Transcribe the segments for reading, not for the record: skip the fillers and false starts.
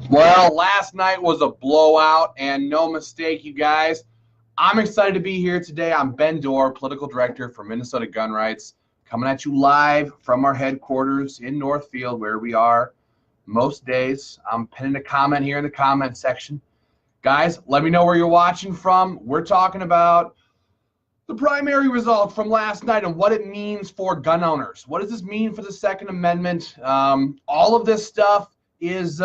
Well, last night was a blowout, and no mistake, you guys. I'm excited to be here today. I'm Ben Dorr, Political Director for Minnesota Gun Rights, coming at you live from our headquarters in Northfield, where we are most days. I'm pinning a comment here in the comment section. Guys, let me know where you're watching from. We're talking about the primary result from last night and what it means for gun owners. What does this mean for the Second Amendment? All of this stuff is...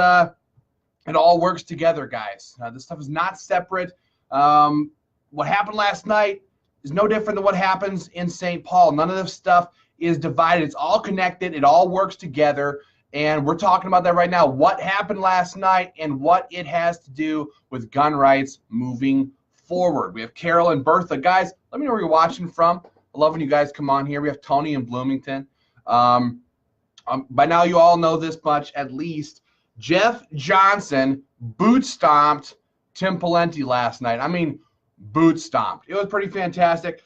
it all works together, guys. This stuff is not separate. What happened last night is no different than what happens in St. Paul. None of this stuff is divided. It's all connected. It all works together. And we're talking about that right now. What happened last night and what it has to do with gun rights moving forward. We have Carol and Bertha. Guys, let me know where you're watching from. I love when you guys come on here. We have Tony in Bloomington. By now you all know this much, at least. Jeff Johnson boot stomped Tim Pawlenty last night. I mean, boot stomped. It was pretty fantastic.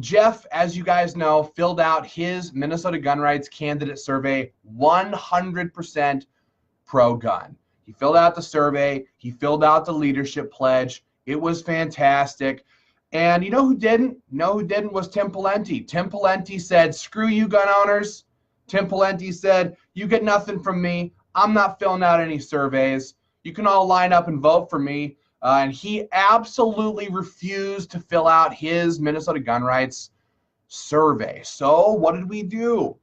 Jeff, as you guys know, filled out his Minnesota gun rights candidate survey 100% pro-gun. He filled out the survey. He filled out the leadership pledge. It was fantastic. And you know who didn't? You know who didn't was Tim Pawlenty. Tim Pawlenty said, screw you gun owners. Tim Pawlenty said, you get nothing from me. I'm not filling out any surveys. You can all line up and vote for me. And he absolutely refused to fill out his Minnesota gun rights survey. So what did we do?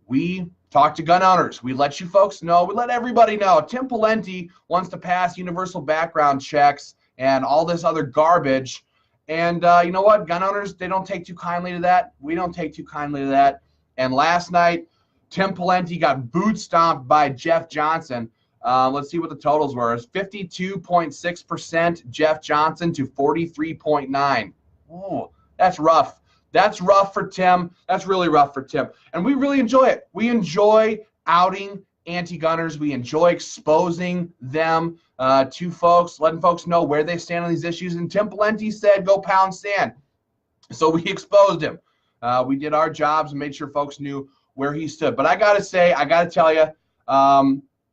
We talked to gun owners. We let you folks know. We let everybody know. Tim Pawlenty wants to pass universal background checks and all this other garbage. And you know what? Gun owners, they don't take too kindly to that. We don't take too kindly to that. And last night, Tim Pawlenty got boot stomped by Jeff Johnson. Let's see what the totals were. It's 52.6% Jeff Johnson to 43.9. Oh, that's rough. That's rough for Tim. That's really rough for Tim. And we really enjoy it. We enjoy outing anti-gunners. We enjoy exposing them to folks, letting folks know where they stand on these issues. And Tim Pawlenty said, go pound sand. So we exposed him. We did our jobs and made sure folks knew where he stood. But I got to say, I got to tell you,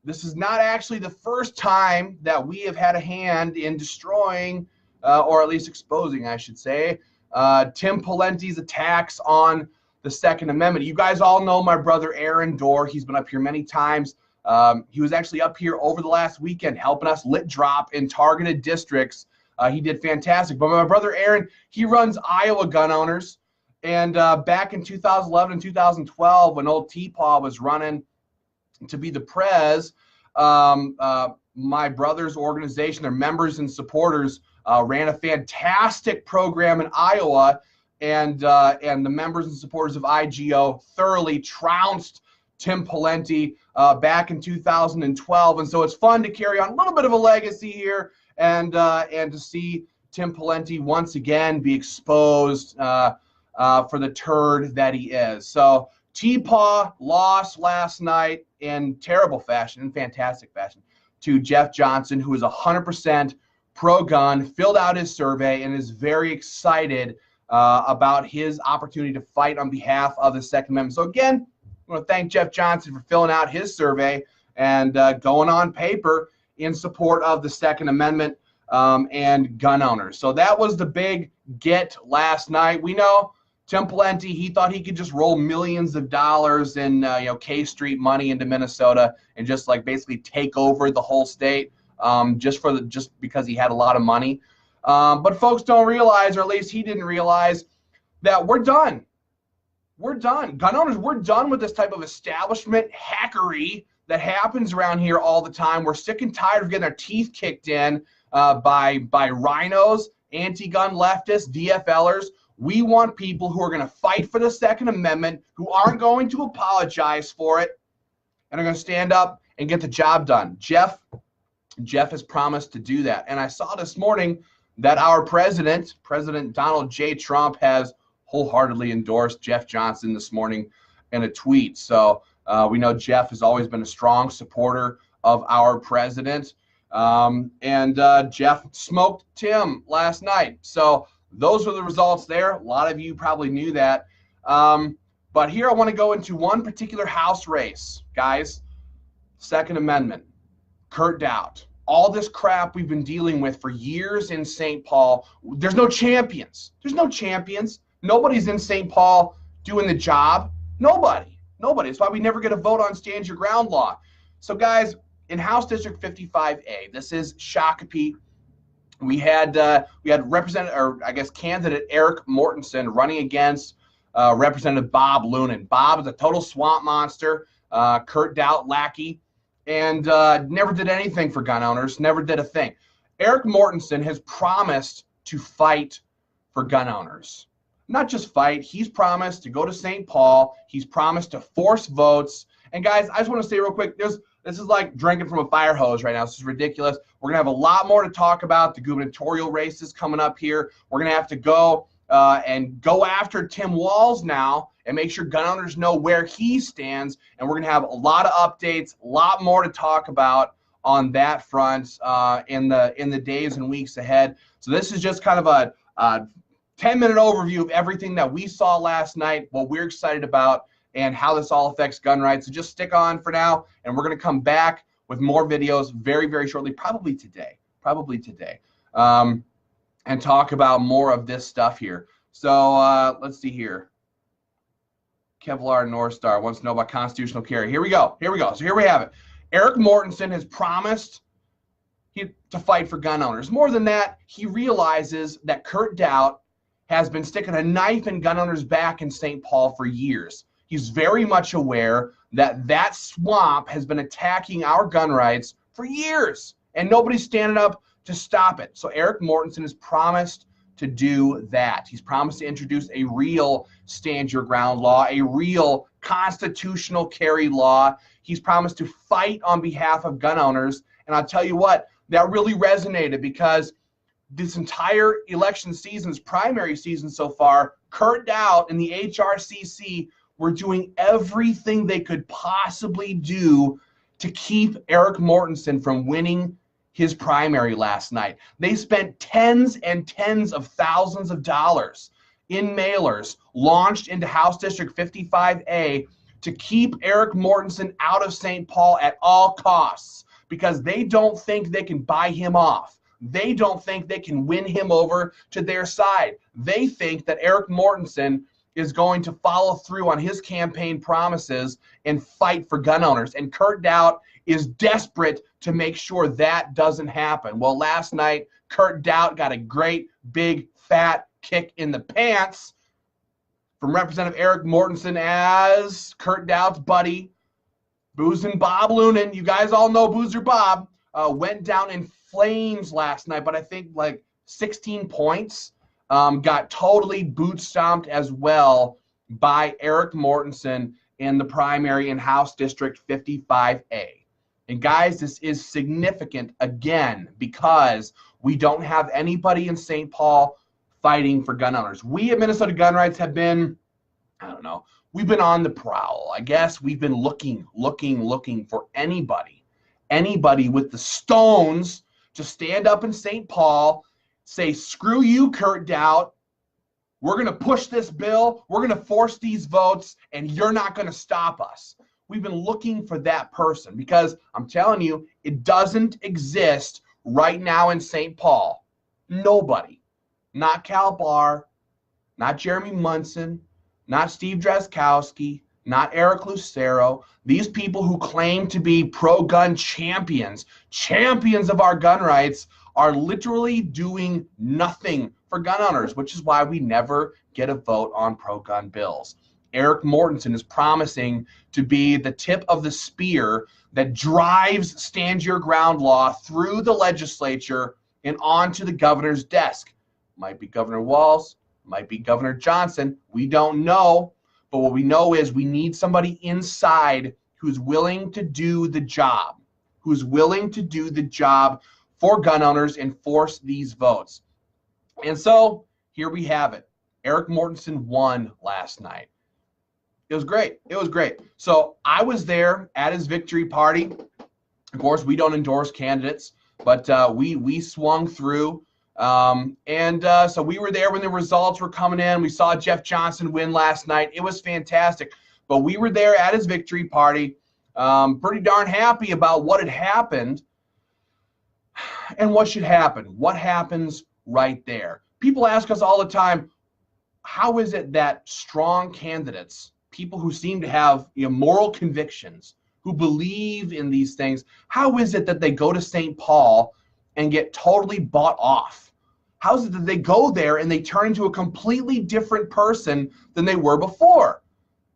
this is not actually the first time that we have had a hand in destroying, or at least exposing, I should say, Tim Pawlenty's attacks on the Second Amendment. You guys all know my brother Aaron Dorr. He's been up here many times. He was actually up here over the last weekend helping us lit drop in targeted districts. He did fantastic. But my brother Aaron, he runs Iowa Gun Owners. And back in 2011 and 2012, when old T-Paw was running to be the prez, my brother's organization, their members and supporters, ran a fantastic program in Iowa, and the members and supporters of IGO thoroughly trounced Tim Pawlenty back in 2012. And so it's fun to carry on a little bit of a legacy here and to see Tim Pawlenty once again be exposed for the turd that he is. So T-Paw lost last night in terrible fashion, in fantastic fashion, to Jeff Johnson, who is 100% pro-gun, filled out his survey, and is very excited about his opportunity to fight on behalf of the Second Amendment. So again, I want to thank Jeff Johnson for filling out his survey and going on paper in support of the Second Amendment and gun owners. So that was the big get last night. We know Tim Pawlenty, he thought he could just roll millions of dollars in K Street money into Minnesota and just like basically take over the whole state just because he had a lot of money. But folks don't realize, or at least he didn't realize, that we're done. We're done. Gun owners, we're done with this type of establishment hackery that happens around here all the time. We're sick and tired of getting our teeth kicked in by rhinos, anti-gun leftists, DFLers. We want people who are going to fight for the Second Amendment, who aren't going to apologize for it, and are going to stand up and get the job done. Jeff has promised to do that. And I saw this morning that our President Donald J. Trump, has wholeheartedly endorsed Jeff Johnson this morning in a tweet. So we know Jeff has always been a strong supporter of our president. And Jeff smoked Tim last night. So those were the results there. A lot of you probably knew that. But here I want to go into one particular House race, guys. Second Amendment. Kurt Dowd, all this crap we've been dealing with for years in St. Paul, there's no champions. There's no champions. Nobody's in St. Paul doing the job. Nobody. That's why we never get a vote on stand your ground law. So guys, in House District 55A, this is Shakopee. We had candidate Eric Mortensen running against Representative Bob Lunan. Bob is a total swamp monster, Kurt Dowd lackey, and never did anything for gun owners, never did a thing. Eric Mortensen has promised to fight for gun owners. Not just fight, he's promised to go to St. Paul, he's promised to force votes. And guys, I just want to say real quick, this is like drinking from a fire hose right now. This is ridiculous. We're going to have a lot more to talk about. The gubernatorial races coming up here. We're going to have to go after Tim Walz now and make sure gun owners know where he stands. And we're going to have a lot of updates, a lot more to talk about on that front in the days and weeks ahead. So this is just kind of a 10-minute overview of everything that we saw last night, what we're excited about, and how this all affects gun rights. So just stick on for now, and we're going to come back with more videos very, very shortly, probably today, and talk about more of this stuff here. So let's see here. Kevlar North Star wants to know about constitutional carry. Here we go. So here we have it. Eric Mortensen has promised to fight for gun owners. More than that, he realizes that Kurt Dowd has been sticking a knife in gun owners' back in St. Paul for years. He's very much aware that that swamp has been attacking our gun rights for years, and nobody's standing up to stop it. So Eric Mortensen has promised to do that. He's promised to introduce a real stand your ground law, a real constitutional carry law. He's promised to fight on behalf of gun owners. And I'll tell you what, that really resonated, because this entire election season's primary season so far, Kurt Dowd and the HRCC were doing everything they could possibly do to keep Eric Mortensen from winning his primary last night. They spent tens and tens of thousands of dollars in mailers launched into House District 55A to keep Eric Mortensen out of St. Paul at all costs, because they don't think they can buy him off. They don't think they can win him over to their side. They think that Eric Mortensen is going to follow through on his campaign promises and fight for gun owners. And Kurt Dowd is desperate to make sure that doesn't happen. Well, last night, Kurt Dowd got a great, big, fat kick in the pants from Representative Eric Mortensen as Kurt Dowd's buddy, Boozin' Bob Lunan. You guys all know Boozer Bob. Went down in flames last night, but I think like 16 points. Got totally boot stomped as well by Eric Mortensen in the primary in House District 55A. And guys, this is significant again, because we don't have anybody in St. Paul fighting for gun owners. We at Minnesota Gun Rights have been, I don't know, we've been on the prowl. I guess we've been looking for anybody with the stones to stand up in St. Paul, say, screw you, Kurt Dowd. We're going to push this bill. We're going to force these votes, and you're not going to stop us. We've been looking for that person, because I'm telling you, it doesn't exist right now in St. Paul. Nobody. Not Cal Barr, not Jeremy Munson, not Steve Drazkowski, not Eric Lucero. These people who claim to be pro-gun champions of our gun rights, are literally doing nothing for gun owners, which is why we never get a vote on pro-gun bills. Eric Mortensen is promising to be the tip of the spear that drives stand your ground law through the legislature and onto the governor's desk. Might be Governor Walz, might be Governor Johnson. We don't know, but what we know is we need somebody inside who's willing to do the job, for gun owners and force these votes. And so here we have it. Eric Mortensen won last night. It was great. So I was there at his victory party. Of course, we don't endorse candidates, but we swung through. So we were there when the results were coming in. We saw Jeff Johnson win last night. It was fantastic. But we were there at his victory party, pretty darn happy about what had happened. And what should happen? What happens right there? People ask us all the time, how is it that strong candidates, people who seem to have moral convictions, who believe in these things, how is it that they go to St. Paul and get totally bought off? How is it that they go there and they turn into a completely different person than they were before?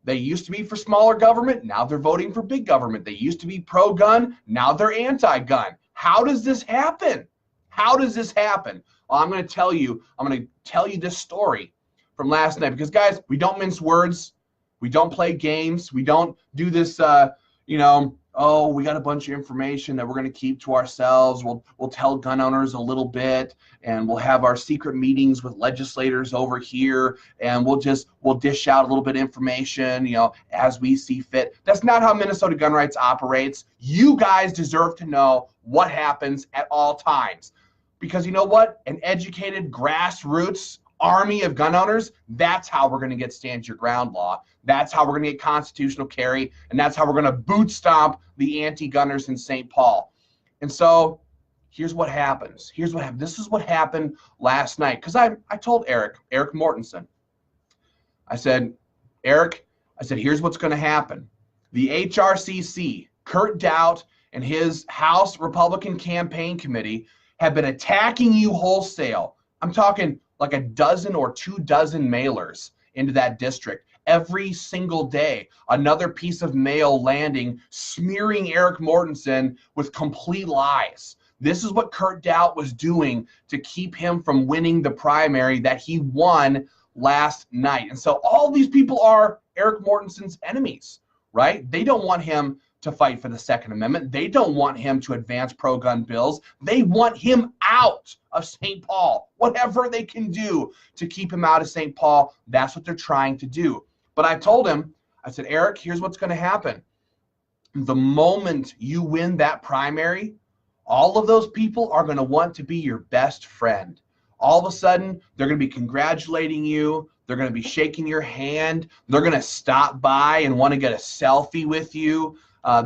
They used to be for smaller government, now they're voting for big government. They used to be pro-gun, now they're anti-gun. How does this happen? How does this happen? Well, I'm going to tell you this story from last night, because guys, we don't mince words, we don't play games, we don't do this oh, we got a bunch of information that we're going to keep to ourselves. We'll tell gun owners a little bit, and we'll have our secret meetings with legislators over here, and we'll dish out a little bit of information, as we see fit. That's not how Minnesota Gun Rights operates. You guys deserve to know what happens at all times, because you know what? An educated grassroots army of gun owners, that's how we're going to get stand your ground law. That's how we're going to get constitutional carry, and that's how we're going to boot stomp the anti-gunners in St. Paul. And so here's what happens. This is what happened last night, because I told Eric Mortensen, I said, here's what's going to happen. The HRCC, Kurt Daudt and his House Republican Campaign Committee have been attacking you wholesale. I'm talking like a dozen or 24 mailers into that district. Every single day, another piece of mail landing, smearing Eric Mortensen with complete lies. This is what Kurt Daudt was doing to keep him from winning the primary that he won last night. And so all these people are Eric Mortensen's enemies, right? They don't want him to fight for the Second Amendment. They don't want him to advance pro-gun bills. They want him out of St. Paul. Whatever they can do to keep him out of St. Paul, that's what they're trying to do. But I told him, I said, Eric, here's what's going to happen. The moment you win that primary, all of those people are going to want to be your best friend. All of a sudden, they're going to be congratulating you. They're going to be shaking your hand. They're going to stop by and want to get a selfie with you.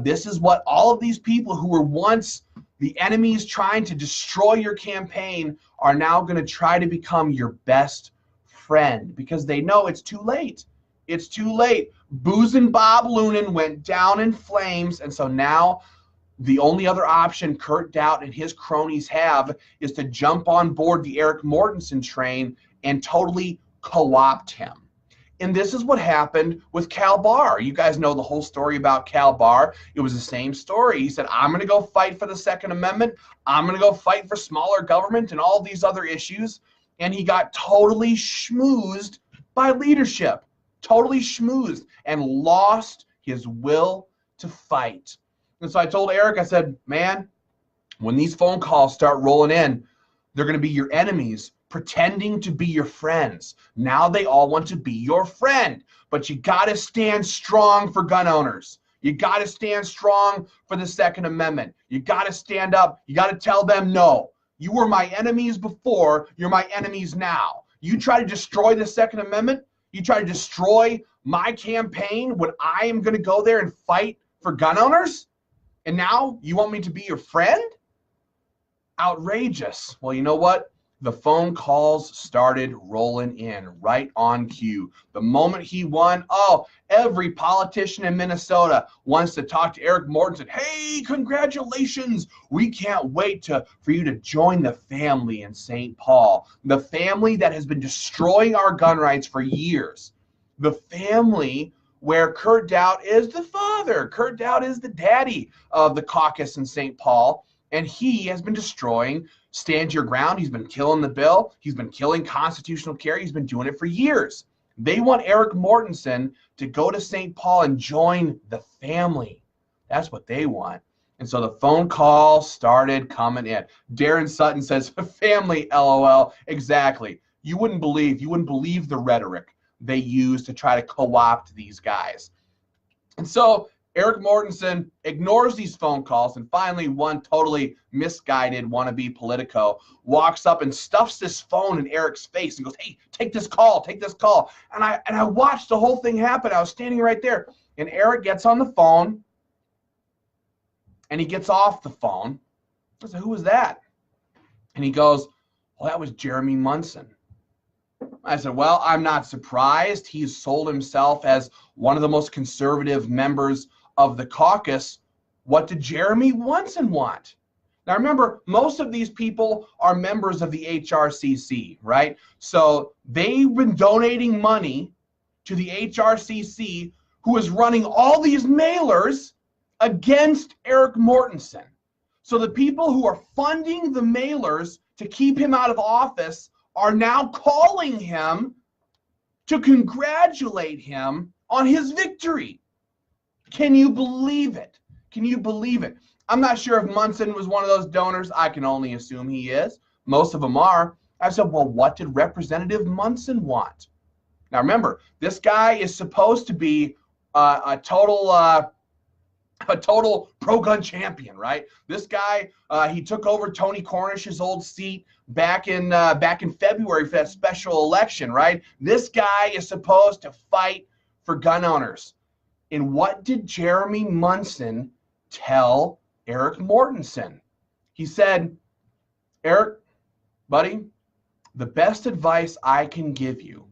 This is what all of these people who were once the enemies trying to destroy your campaign are now going to try to become your best friend, because they know it's too late. It's too late. Boozin' Bob Lunan went down in flames, and so now the only other option Kurt Daudt and his cronies have is to jump on board the Eric Mortensen train and totally co-opt him. And this is what happened with Cal Barr. You guys know the whole story about Cal Barr. It was the same story. He said, I'm going to go fight for the Second Amendment. I'm going to go fight for smaller government and all these other issues. And he got totally schmoozed by leadership. Totally schmoozed and lost his will to fight. And so I told Eric, I said, man, when these phone calls start rolling in, they're going to be your enemies pretending to be your friends. Now they all want to be your friend. But you got to stand strong for gun owners. You got to stand strong for the Second Amendment. You got to stand up. You got to tell them, no, you were my enemies before. You're my enemies now. You try to destroy the Second Amendment. You try to destroy my campaign when I am going to go there and fight for gun owners? And now you want me to be your friend? Outrageous. Well, you know what? The phone calls started rolling in right on cue. The moment he won, every politician in Minnesota wants to talk to Eric Mortensen. Hey, congratulations. We can't wait for you to join the family in St. Paul. The family that has been destroying our gun rights for years. The family where Kurt Daudt is the father. Kurt Daudt is the daddy of the caucus in St. Paul. And he has been destroying Stand Your Ground. He's been killing the bill. He's been killing constitutional carry. He's been doing it for years. They want Eric Mortensen to go to St. Paul and join the family. That's what they want. And so the phone call started coming in. Darren Sutton says, family, LOL. Exactly. You wouldn't believe the rhetoric they use to try to co-opt these guys. And so Eric Mortensen ignores these phone calls, and finally one totally misguided wannabe Politico walks up and stuffs this phone in Eric's face and goes, hey, take this call, take this call. And I watched the whole thing happen. I was standing right there. And Eric gets on the phone, and he gets off the phone. I said, who was that? And he goes, well, that was Jeremy Munson. I said, well, I'm not surprised. He's sold himself as one of the most conservative members of the caucus. What did Jeremy Munson want? Now, remember, most of these people are members of the HRCC, right? So they've been donating money to the HRCC, who is running all these mailers against Eric Mortensen. So the people who are funding the mailers to keep him out of office are now calling him to congratulate him on his victory. Can you believe it? Can you believe it? I'm not sure if Munson was one of those donors. I can only assume he is. Most of them are. I said, well, what did Representative Munson want? Now, remember, this guy is supposed to be a total pro-gun champion, right? This guy, he took over Tony Cornish's old seat back in February for that special election, right? This guy is supposed to fight for gun owners. And what did Jeremy Munson tell Eric Mortensen? He said, Eric, buddy, the best advice I can give you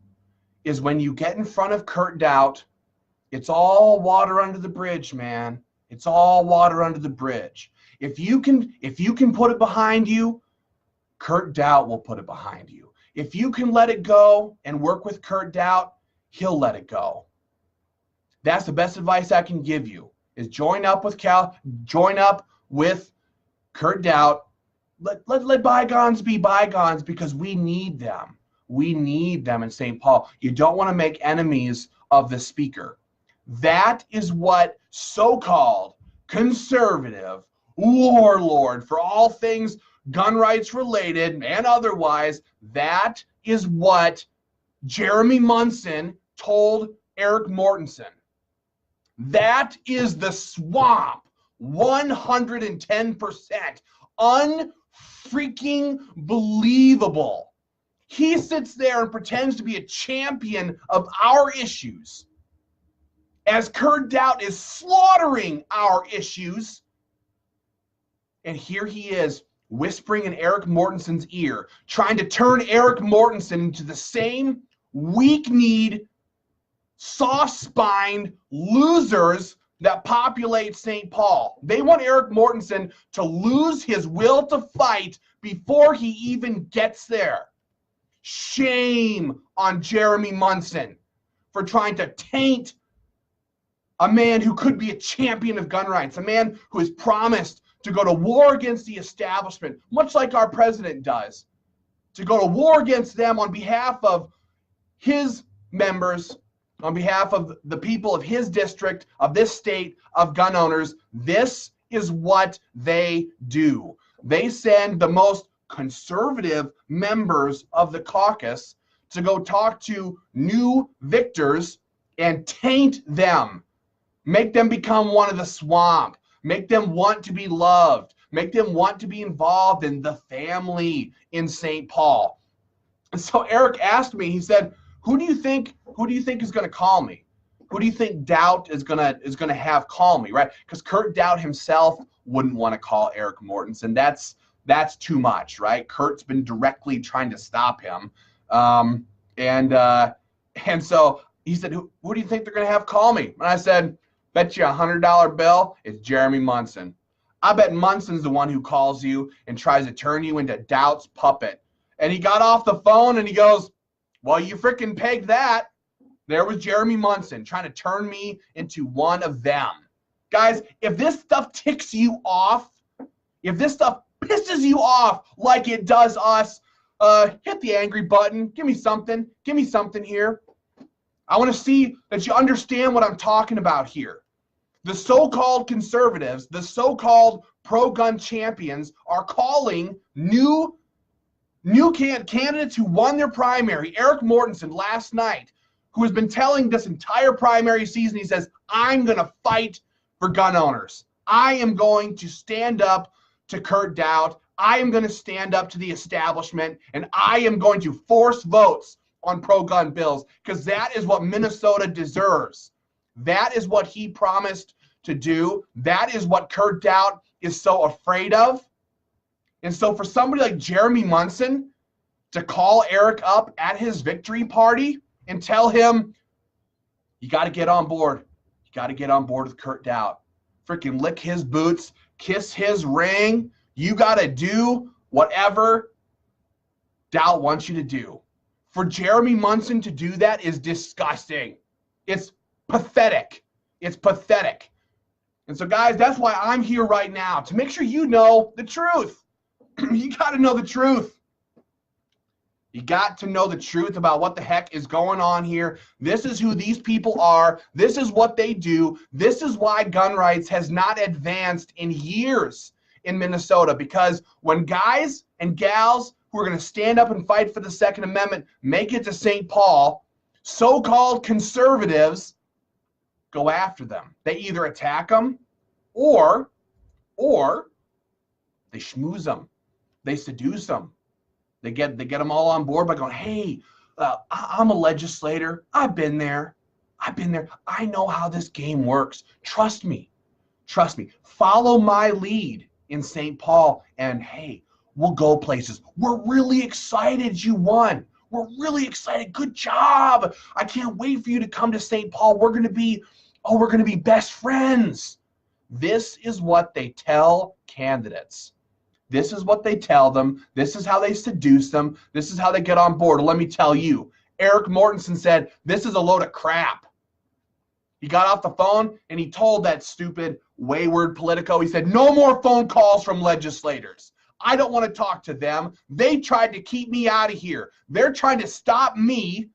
is when you get in front of Kurt Daudt, it's all water under the bridge, man. It's all water under the bridge. If you can put it behind you, Kurt Daudt will put it behind you. If you can let it go and work with Kurt Daudt, he'll let it go. That's the best advice I can give you, is join up with Kurt Daudt. Let bygones be bygones, because we need them. We need them in St. Paul. You don't want to make enemies of the speaker. That is what so-called conservative warlord for all things gun rights related and otherwise, that is what Jeremy Munson told Eric Mortensen. That is the swamp. 110%. Unfreaking believable. He sits there and pretends to be a champion of our issues, as Kurt Daudt is slaughtering our issues. And here he is whispering in Eric Mortensen's ear, trying to turn Eric Mortensen into the same weak-kneed, soft-spined losers that populate St. Paul. They want Eric Mortensen to lose his will to fight before he even gets there. Shame on Jeremy Munson for trying to taint a man who could be a champion of gun rights, a man who has promised to go to war against the establishment, much like our president does, to go to war against them on behalf of his members, on behalf of the people of his district, of this state, of gun owners. This is what they do. They send the most conservative members of the caucus to go talk to new victors and taint them, make them become one of the swamp, make them want to be loved, make them want to be involved in the family in St. Paul. And so Eric asked me, he said, who do you think is going to call me? Who do you think Daudt is going to have call me, right? Because Kurt Daudt himself wouldn't want to call Eric Mortensen. That's too much, right? Kurt's been directly trying to stop him. And so he said, who do you think they're going to have call me? And I said, bet you $100 bill it's Jeremy Munson. I bet Munson's the one who calls you and tries to turn you into Doubt's puppet. And he got off the phone and he goes, well, you freaking pegged that. There was Jeremy Munson trying to turn me into one of them. Guys, if this stuff ticks you off, if this stuff pisses you off like it does us, hit the angry button. Give me something. Give me something here. I want to see that you understand what I'm talking about here. The so-called conservatives, the so-called pro-gun champions are calling new candidates who won their primary. Eric Mortensen last night, who has been telling this entire primary season, he says, I'm going to fight for gun owners. I am going to stand up to Kurt Daudt. I am going to stand up to the establishment, and I am going to force votes on pro-gun bills, because that is what Minnesota deserves. That is what he promised to do. That is what Kurt Daudt is so afraid of. And so for somebody like Jeremy Munson to call Eric up at his victory party and tell him, you got to get on board. You got to get on board with Kurt Doubt. Freaking lick his boots, kiss his ring. You got to do whatever Doubt wants you to do. For Jeremy Munson to do that is disgusting. It's pathetic. It's pathetic. And so, guys, that's why I'm here right now, to make sure you know the truth. You got to know the truth. You got to know the truth about what the heck is going on here. This is who these people are. This is what they do. This is why gun rights has not advanced in years in Minnesota, because when guys and gals who are going to stand up and fight for the Second Amendment make it to St. Paul, so-called conservatives go after them. They either attack them or they schmooze them. They seduce them. They get them all on board by going, hey, I'm a legislator. I've been there. I know how this game works. Trust me. Follow my lead in St. Paul, and hey, we'll go places. We're really excited you won. We're really excited. Good job. I can't wait for you to come to St. Paul. We're going to be best friends. This is what they tell candidates. This is what they tell them. This is how they seduce them. This is how they get on board. Let me tell you, Eric Mortensen said, this is a load of crap. He got off the phone and he told that stupid, wayward Politico, he said, no more phone calls from legislators. I don't want to talk to them. They tried to keep me out of here. They're trying to stop me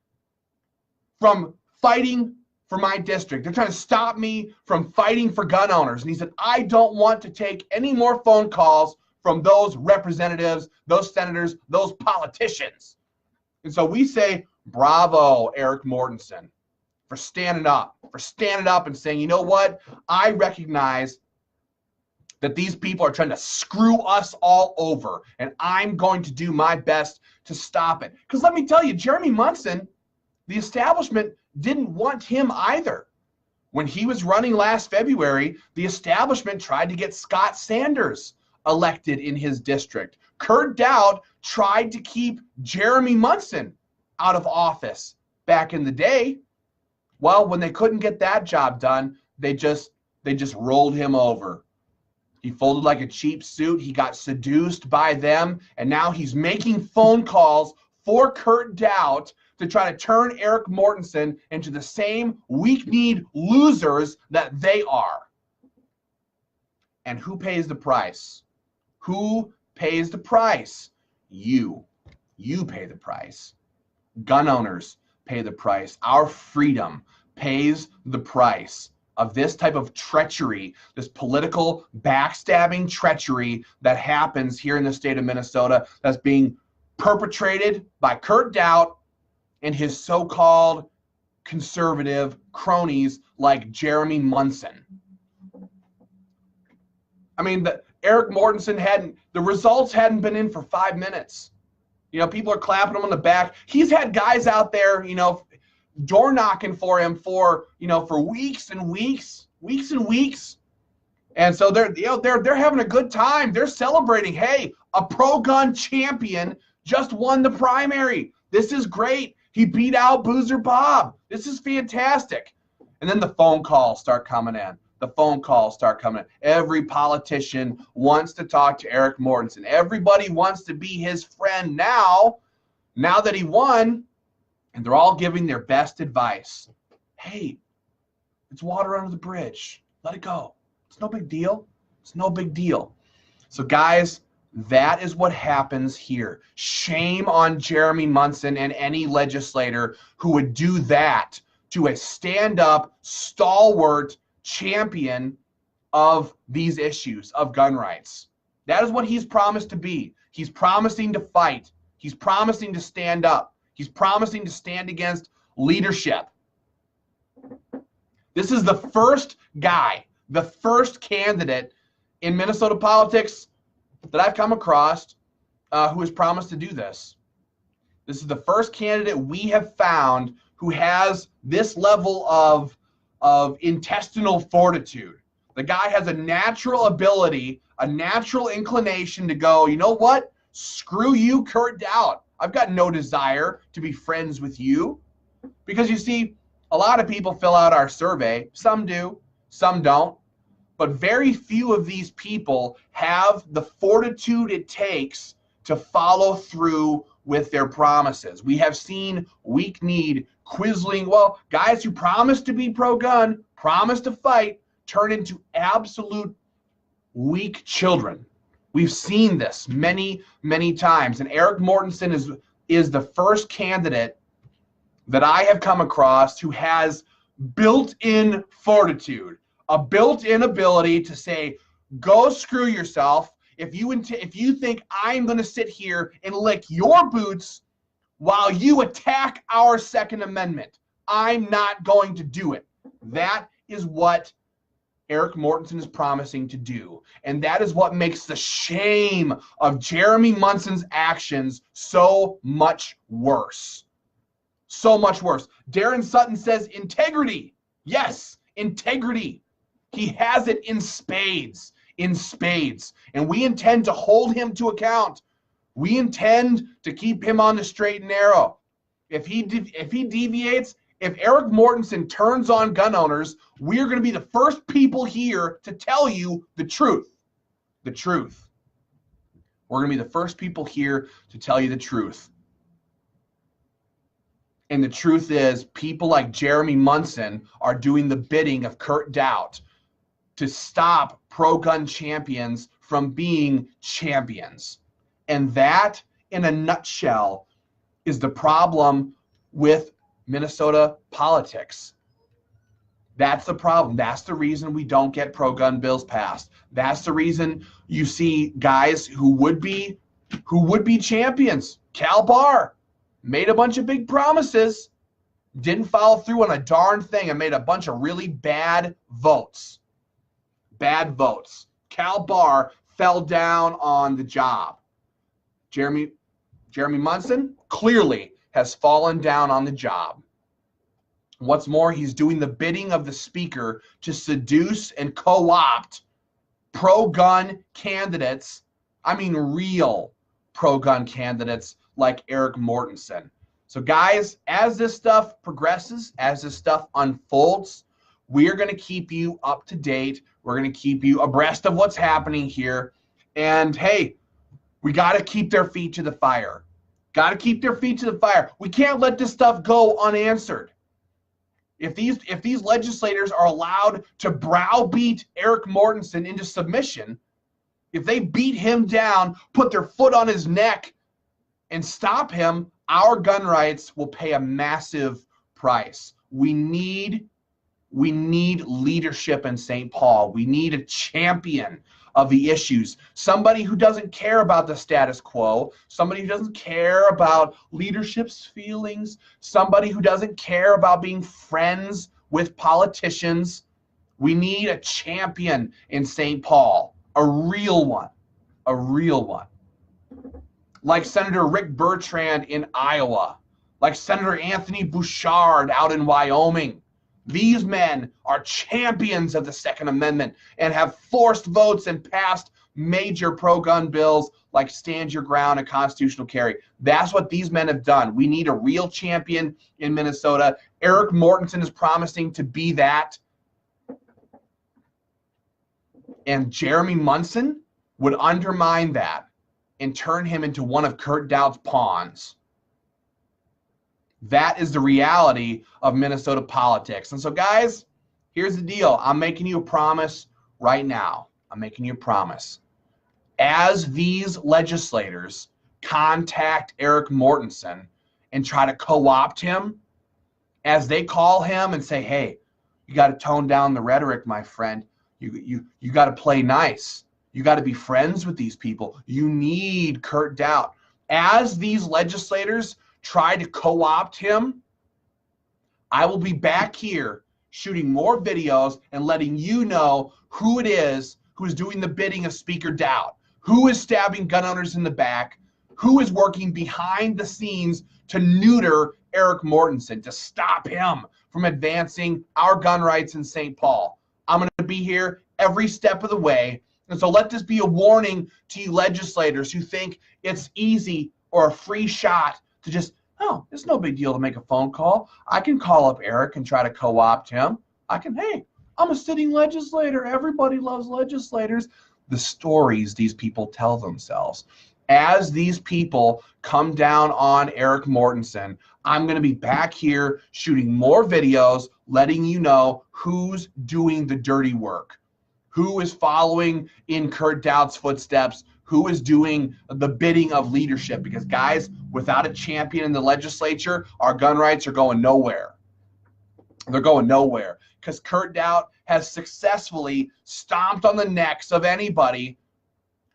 from fighting for my district. They're trying to stop me from fighting for gun owners. And he said, I don't want to take any more phone calls from those representatives, those senators, those politicians. And so we say, bravo, Eric Mortensen, for standing up and saying, you know what? I recognize that these people are trying to screw us all over, and I'm going to do my best to stop it. Because let me tell you, Jeremy Munson, the establishment didn't want him either. When he was running last February, the establishment tried to get Scott Sanders elected in his district. Kurt Doubt tried to keep Jeremy Munson out of office back in the day. Well, when they couldn't get that job done, they just rolled him over. He folded like a cheap suit. He got seduced by them, and now he's making phone calls for Kurt Doubt to try to turn Eric Mortensen into the same weak-kneed losers that they are. And who pays the price? Who pays the price? You. You pay the price. Gun owners pay the price. Our freedom pays the price of this type of treachery, this political backstabbing treachery that happens here in the state of Minnesota, that's being perpetrated by Kurt Doubt and his so-called conservative cronies like Jeremy Munson. I mean, Eric Mortensen the results hadn't been in for 5 minutes. You know, people are clapping him on the back. He's had guys out there, you know, door knocking for him for weeks and weeks. And so they're having a good time. They're celebrating. Hey, a pro-gun champion just won the primary. This is great. He beat out Boozer Bob. This is fantastic. And then the phone calls start coming in. Every politician wants to talk to Eric Mortensen. Everybody wants to be his friend now that he won, and they're all giving their best advice. Hey, it's water under the bridge. Let it go. It's no big deal. So guys, that is what happens here. Shame on Jeremy Munson and any legislator who would do that to a stand-up, stalwart champion of these issues of gun rights. That is what he's promised to be. He's promising to fight. He's promising to stand up. He's promising to stand against leadership. This is the first guy, the first candidate in Minnesota politics that I've come across who has promised to do this. This is the first candidate we have found who has this level of intestinal fortitude. The guy has a natural ability a natural inclination to go, you know what? Screw you, Kurt Dowd. I've got no desire to be friends with you. Because you see, a lot of people fill out our survey. Some do, some don't. But very few of these people have the fortitude it takes to follow through with their promises. We have seen weak-kneed, quisling, well, guys who promise to be pro-gun, promise to fight, turn into absolute weak children. We've seen this many, many times. And Eric Mortensen is the first candidate that I have come across who has built-in fortitude, a built-in ability to say, go screw yourself. If you think I'm going to sit here and lick your boots while you attack our Second Amendment, I'm not going to do it. That is what Eric Mortensen is promising to do. And that is what makes the shame of Jeremy Munson's actions so much worse. So much worse. Darren Sutton says integrity. Yes, integrity. He has it in spades. In spades. And we intend to hold him to account. We intend to keep him on the straight and narrow. If he deviates, if Eric Mortensen turns on gun owners, we are going to be the first people here to tell you the truth. The truth. We're going to be the first people here to tell you the truth. And the truth is, people like Jeremy Munson are doing the bidding of Kurt Dowd to stop pro-gun champions from being champions. And that, in a nutshell, is the problem with Minnesota politics. That's the problem. That's the reason we don't get pro-gun bills passed. That's the reason you see guys who would be champions. Cal Barr made a bunch of big promises, didn't follow through on a darn thing, and made a bunch of really bad votes. Bad votes. Cal Barr fell down on the job. Jeremy Munson clearly has fallen down on the job. What's more, he's doing the bidding of the speaker to seduce and co-opt pro-gun candidates. I mean real pro-gun candidates like Eric Mortensen. So guys, as this stuff progresses, as this stuff unfolds, we are going to keep you up to date. We're going to keep you abreast of what's happening here. And hey, we got to keep their feet to the fire. Got to keep their feet to the fire. We can't let this stuff go unanswered. If these legislators are allowed to browbeat Eric Mortensen into submission, if they beat him down, put their foot on his neck, and stop him, our gun rights will pay a massive price. We need leadership in St. Paul. We need a champion of the issues. Somebody who doesn't care about the status quo. Somebody who doesn't care about leadership's feelings. Somebody who doesn't care about being friends with politicians. We need a champion in St. Paul. A real one. A real one. Like Senator Rick Bertrand in Iowa. Like Senator Anthony Bouchard out in Wyoming. These men are champions of the Second Amendment and have forced votes and passed major pro-gun bills like Stand Your Ground and constitutional carry. That's what these men have done. We need a real champion in Minnesota. Eric Mortensen is promising to be that. And Jeremy Munson would undermine that and turn him into one of Kurt Dowd's pawns. That is the reality of Minnesota politics. And so, guys, here's the deal. I'm making you a promise right now. I'm making you a promise. As these legislators contact Eric Mortensen and try to co-opt him, as they call him and say, hey, you got to tone down the rhetoric, my friend. You got to play nice. You got to be friends with these people. You need Kurt Dowd. As these legislators try to co-opt him, I will be back here shooting more videos and letting you know who it is who's doing the bidding of Speaker Dowd, who is stabbing gun owners in the back, who is working behind the scenes to neuter Eric Mortensen, to stop him from advancing our gun rights in St. Paul. I'm going to be here every step of the way. And so let this be a warning to you legislators who think it's easy or a free shot to just, oh, it's no big deal to make a phone call. I can call up Eric and try to co-opt him. Hey, I'm a sitting legislator. Everybody loves legislators. The stories these people tell themselves. As these people come down on Eric Mortensen, I'm going to be back here shooting more videos, letting you know who's doing the dirty work, who is following in Kurt Dowd's footsteps, who is doing the bidding of leadership. Because, guys, without a champion in the legislature, our gun rights are going nowhere. They're going nowhere because Kurt Dowd has successfully stomped on the necks of anybody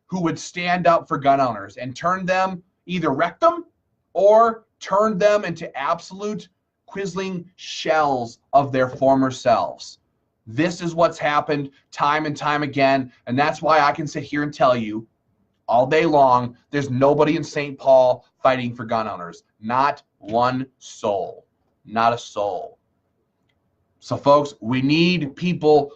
who would stand up for gun owners and turn them, either wreck them or turn them into absolute quisling shells of their former selves. This is what's happened time and time again, and that's why I can sit here and tell you all day long there's nobody in St. Paul fighting for gun owners. Not one soul. Not a soul. So, folks, we need people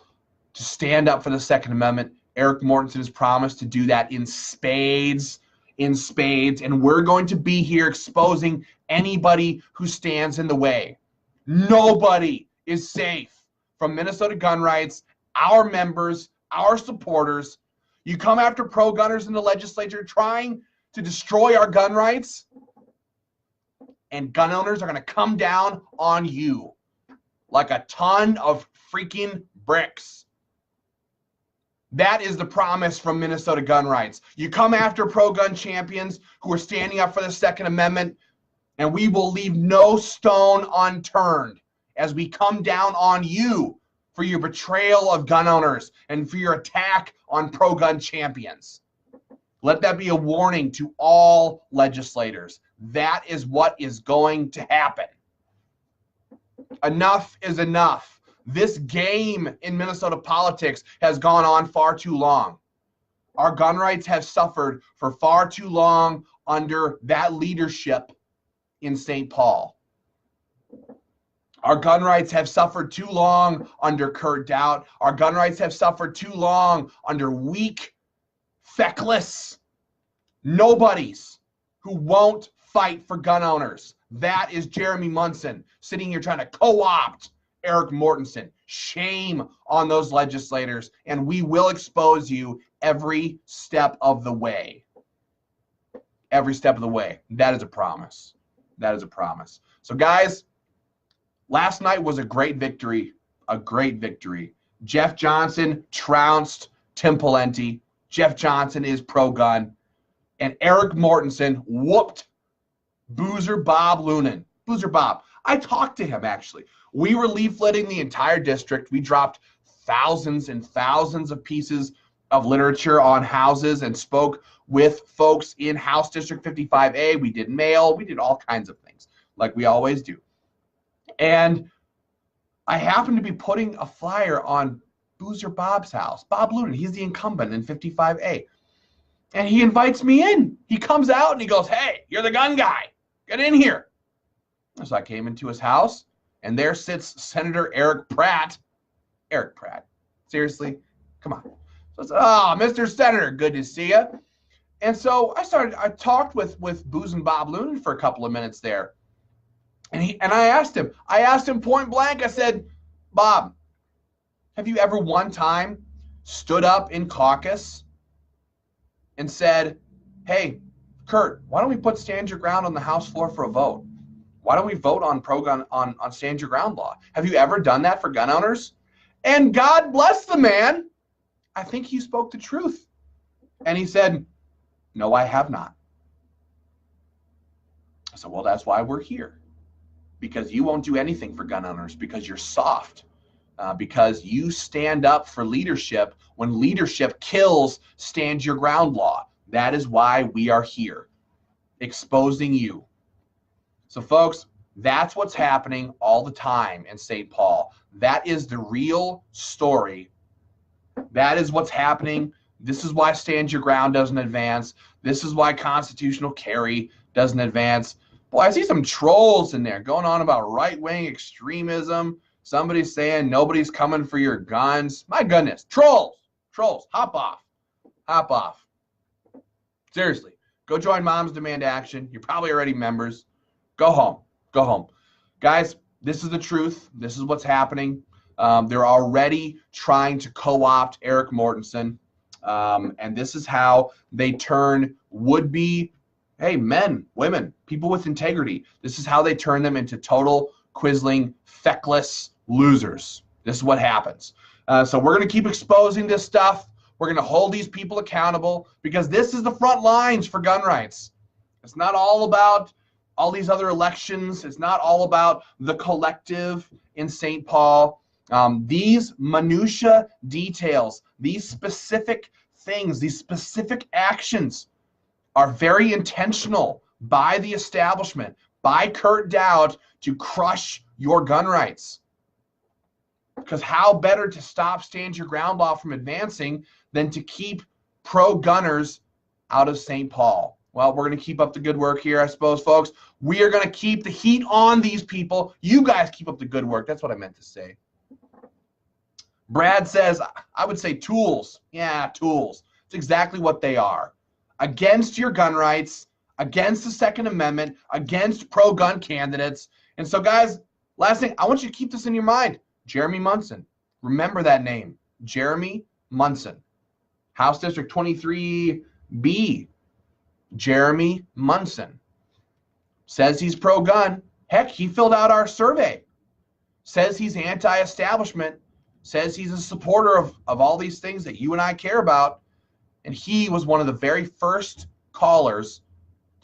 to stand up for the Second Amendment. Eric Mortensen has promised to do that in spades, and we're going to be here exposing anybody who stands in the way. Nobody is safe from Minnesota gun rights, our members, our supporters. You come after pro-gunners in the legislature trying to destroy our gun rights, and gun owners are going to come down on you like a ton of freaking bricks. That is the promise from Minnesota gun rights. You come after pro-gun champions who are standing up for the Second Amendment, and we will leave no stone unturned as we come down on you for your betrayal of gun owners and for your attack on pro-gun champions. Let that be a warning to all legislators. That is what is going to happen. Enough is enough. This game in Minnesota politics has gone on far too long. Our gun rights have suffered for far too long under that leadership in St. Paul. Our gun rights have suffered too long under Kurt Dowd. Our gun rights have suffered too long under weak, feckless nobodies who won't fight for gun owners. That is Jeremy Munson sitting here trying to co-opt Eric Mortensen. Shame on those legislators, and we will expose you every step of the way. Every step of the way. That is a promise. That is a promise. So, guys, last night was a great victory. A great victory. Jeff Johnson trounced Tim Pawlenty. Jeff Johnson is pro-gun. And Eric Mortensen whooped Boozer Bob Lunan. Boozer Bob. I talked to him, actually. We were leafleting the entire district. We dropped thousands and thousands of pieces of literature on houses and spoke with folks in House District 55A. We did mail. We did all kinds of things like we always do. And I happened to be putting a flyer on Boozer Bob's house. Bob Lunan, he's the incumbent in 55A. And he invites me in. He comes out and he goes, "Hey, you're the gun guy. Get in here." So I came into his house, and there sits Senator Eric Pratt. Eric Pratt. Seriously? Come on. So I said, "Oh, Mr. Senator, good to see you." And so I talked with Booz and Bob Lunan for a couple of minutes there. And I asked him point blank, I said, "Bob, have you ever one time stood up in caucus and said, 'Hey, Kurt, why don't we put stand your ground on the House floor for a vote? Why don't we vote on pro-gun on stand your ground law?' Have you ever done that for gun owners?" And God bless the man. I think he spoke the truth. And he said, "No, I have not." I said, "Well, that's why we're here. Because you won't do anything for gun owners because you're soft. Because you stand up for leadership when leadership kills stand your ground law. That is why we are here, exposing you." So, folks, that's what's happening all the time in St. Paul. That is the real story. That is what's happening. This is why stand your ground doesn't advance. This is why constitutional carry doesn't advance. Boy, I see some trolls in there going on about right-wing extremism. Somebody's saying nobody's coming for your guns. My goodness, trolls, hop off. Hop off. Seriously. Go join Moms Demand Action. You're probably already members. Go home. Go home. Guys, this is the truth. This is what's happening. They're already trying to co-opt Eric Mortensen. And this is how they turn would-be, hey, men, women, people with integrity. This is how they turn them into total, quisling, feckless losers. This is what happens. So we're going to keep exposing this stuff. We're going to hold these people accountable because this is the front lines for gun rights. It's not all about all these other elections. It's not all about the collective in St. Paul. These minutia details, these specific things, these specific actions are very intentional by the establishment, by Kurt Dowd, to crush your gun rights. Because how better to stop stand your ground law from advancing than to keep pro-gunners out of St. Paul? Well, we're going to keep up the good work here, I suppose, folks. We are going to keep the heat on these people. You guys keep up the good work. That's what I meant to say. Brad says, I would say tools. Yeah, tools. It's exactly what they are. Against your gun rights, against the Second Amendment, against pro-gun candidates. And so, guys, last thing, I want you to keep this in your mind. Jeremy Munson. Remember that name. Jeremy Munson. House District 23B. Jeremy Munson. Says he's pro-gun. Heck, he filled out our survey. Says he's anti-establishment. Says he's a supporter of all these things that you and I care about. And he was one of the very first callers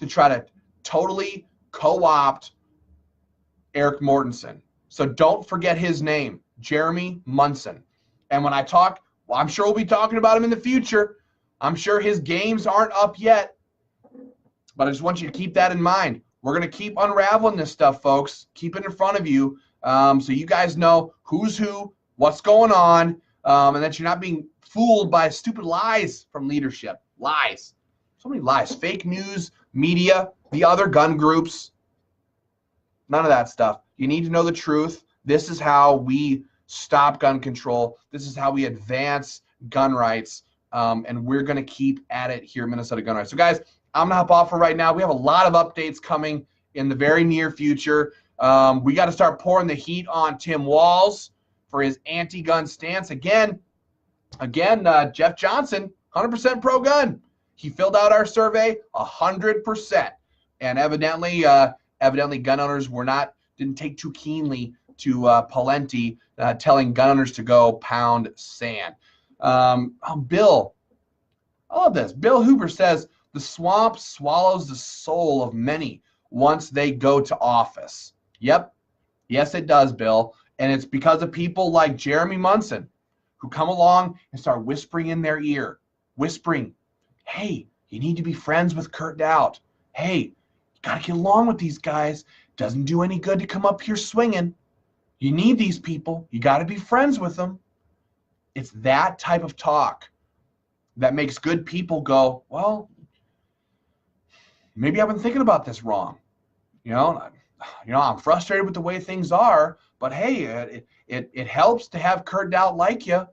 to try to totally co-opt Eric Mortensen. So don't forget his name, Jeremy Munson. And when I talk, well, I'm sure we'll be talking about him in the future. I'm sure his games aren't up yet. But I just want you to keep that in mind. We're going to keep unraveling this stuff, folks. Keep it in front of you so you guys know who's who, what's going on, and that you're not being fooled by stupid lies from leadership. Lies. So many lies. Fake news, media, the other gun groups. None of that stuff. You need to know the truth. This is how we stop gun control. This is how we advance gun rights. And we're going to keep at it here at Minnesota Gun Rights. So, guys, I'm going to hop off for right now. We have a lot of updates coming in the very near future. We got to start pouring the heat on Tim Walz for his anti-gun stance. Again, Jeff Johnson, 100% pro-gun. He filled out our survey 100%. And evidently gun owners didn't take too keenly to Pawlenty telling gun owners to go pound sand. Bill, I love this. Bill Hoover says, the swamp swallows the soul of many once they go to office. Yep. Yes, it does, Bill. And it's because of people like Jeremy Munson who come along and start whispering in their ear, whispering, hey, you need to be friends with Kurt Dowd. Hey, you got to get along with these guys. Doesn't do any good to come up here swinging. You need these people. You got to be friends with them. It's that type of talk that makes good people go, well, maybe I've been thinking about this wrong. I'm frustrated with the way things are, but hey, it helps to have Kurt Dowd like you.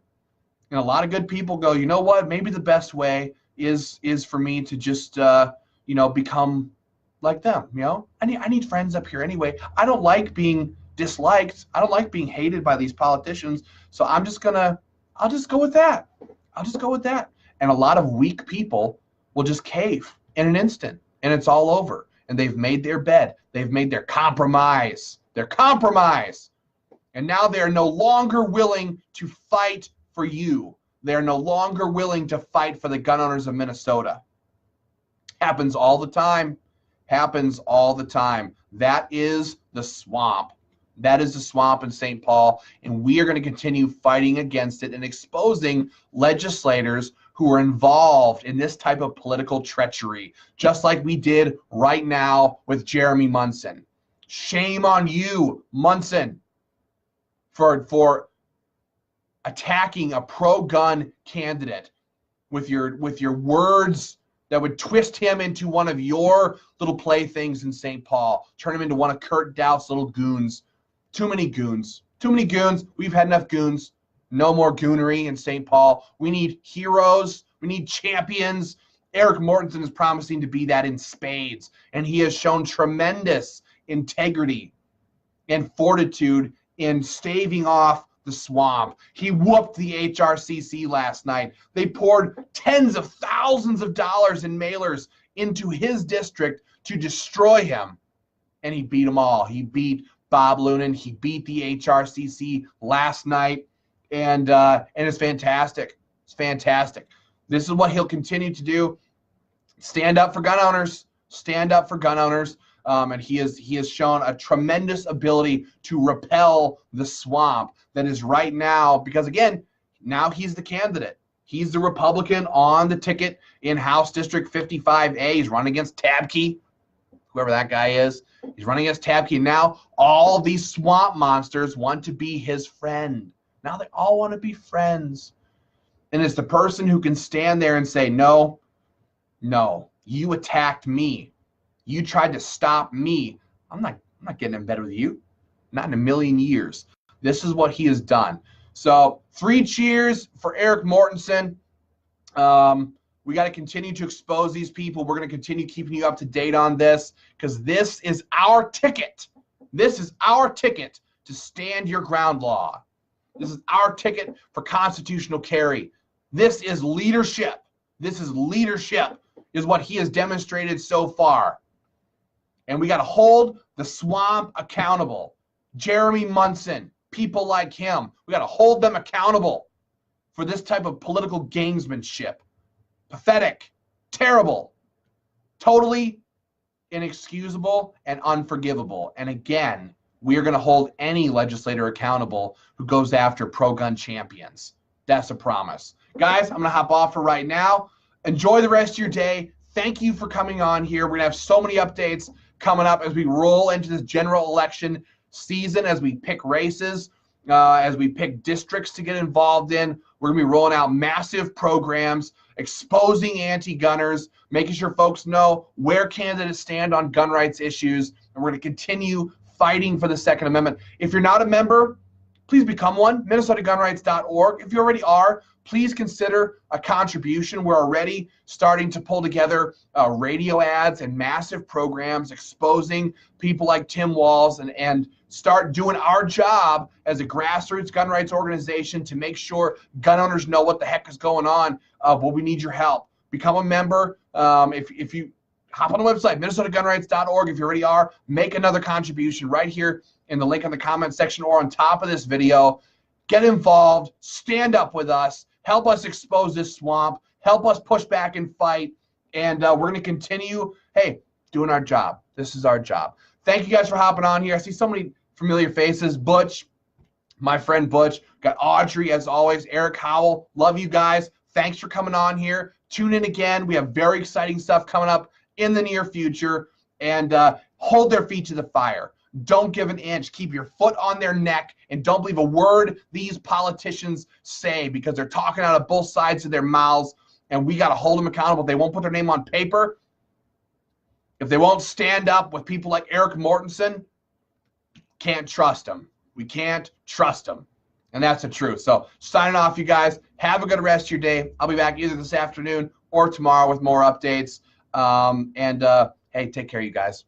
And a lot of good people go, you know what? Maybe the best way is for me to just become like them. I need friends up here anyway. I don't like being disliked. I don't like being hated by these politicians. So I'll just go with that. I'll just go with that. And a lot of weak people will just cave in an instant, and it's all over. And they've made their bed. They've made their compromise. Their compromise. And now they are no longer willing to fight for you. They are no longer willing to fight for the gun owners of Minnesota. Happens all the time. Happens all the time. That is the swamp. That is the swamp in St. Paul, and we are going to continue fighting against it and exposing legislators who are involved in this type of political treachery, just like we did right now with Jeremy Munson. Shame on you, Munson, for attacking a pro-gun candidate with your words that would twist him into one of your little playthings in St. Paul, turn him into one of Kurt Dowd's little goons. Too many goons. Too many goons. We've had enough goons. No more goonery in St. Paul. We need heroes. We need champions. Eric Mortensen is promising to be that in spades, and he has shown tremendous integrity and fortitude in staving off the swamp. He whooped the HRCC last night. They poured tens of thousands of dollars in mailers into his district to destroy him, and he beat them all. He beat Bob Lunan. He beat the HRCC last night, and it's fantastic. It's fantastic. This is what he'll continue to do. Stand up for gun owners. Stand up for gun owners. And he has shown a tremendous ability to repel the swamp that is right now, because again, now he's the candidate. He's the Republican on the ticket in House District 55A. He's running against Tabke, whoever that guy is. He's running against Tabke. And now all these swamp monsters want to be his friend. Now they all want to be friends. And it's the person who can stand there and say, no, you attacked me. You tried to stop me. I'm not getting in bed with you. Not in a million years. This is what he has done. So 3 cheers for Eric Mortensen. We got to continue to expose these people. We're going to continue keeping you up to date on this, because this is our ticket. This is our ticket to stand your ground law. This is our ticket for constitutional carry. This is leadership. This is leadership, is what he has demonstrated so far. And we got to hold the swamp accountable. Jeremy Munson, people like him, we got to hold them accountable for this type of political gamesmanship. Pathetic, terrible, totally inexcusable and unforgivable. And again, we are going to hold any legislator accountable who goes after pro-gun champions. That's a promise. Guys, I'm going to hop off for right now. Enjoy the rest of your day. Thank you for coming on here. We're going to have so many updates coming up as we roll into this general election season, as we pick races, as we pick districts to get involved in. We're going to be rolling out massive programs, exposing anti-gunners, making sure folks know where candidates stand on gun rights issues, and we're going to continue fighting for the Second Amendment. If you're not a member, please become one, minnesotagunrights.org. If you already are, please consider a contribution. We're already starting to pull together radio ads and massive programs exposing people like Tim Walz, and start doing our job as a grassroots gun rights organization to make sure gun owners know what the heck is going on. But we need your help. Become a member. If you hop on the website, minnesotagunrights.org. If you already are, make another contribution right here in the link in the comment section or on top of this video. Get involved. Stand up with us. Help us expose this swamp. Help us push back and fight. And we're going to continue, hey, doing our job. This is our job. Thank you guys for hopping on here. I see so many familiar faces. Butch, my friend Butch. Got Audrey, as always. Eric Howell. Love you guys. Thanks for coming on here. Tune in again. We have very exciting stuff coming up in the near future. And hold their feet to the fire. Don't give an inch. Keep your foot on their neck, and don't believe a word these politicians say, because they're talking out of both sides of their mouths, and we got to hold them accountable. If they won't put their name on paper, if they won't stand up with people like Eric Mortensen, can't trust them. We can't trust them. And that's the truth. So signing off, you guys. Have a good rest of your day. I'll be back either this afternoon or tomorrow with more updates. Hey, take care, you guys.